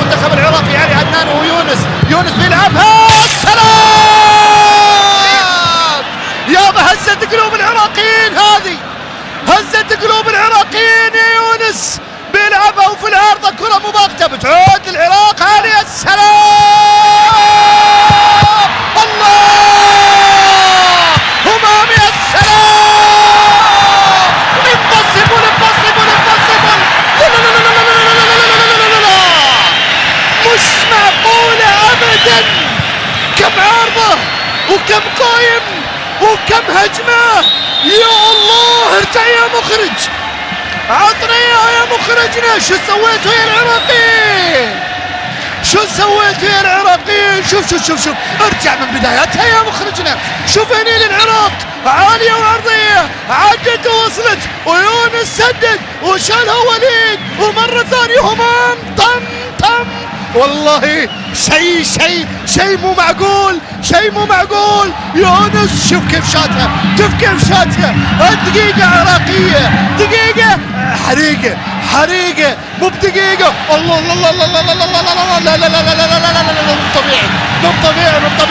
المنتخب العراقي علي عدنان ويونس بيلعبها سلام. يابا هزت قلوب العراقيين، هذه هزت قلوب العراقيين يا يونس. بيلعبها وفي العارضة كرة مباغتة بتعود للعراق عالية السلام. الله همام يا السلام. امبوسيبل امبوسيبل امبوسيبل. لا لا لا لا لا لا لا لا، مش معقولة أبدا. كم عارضة وكم قايم وكم هجمة. يا الله ارجع يا مخرج، عطنا اياها يا مخرجنا. شو سويتوا يا العراقيين؟ شو سويتوا يا العراقيين؟ شوف شوف شوف شوف، ارجع من بدايتها يا مخرجنا. شوف هني للعراق عالية وعرضية، عدت ووصلت ويونس سدد وشالها وليد ومرة ثانية همام طم طم. والله شيء مو معقول، شيء مو معقول. يونس شوف كيف شاتها، شوف كيف شاتها. الدقيقة عراقية، دقيقة حريقة مو بدقيقة. الله الله الله الله الله الله الله لا لا لا لا لا لا لا لا لا لا لا، مو طبيعي مو طبيعي مو طبيعي.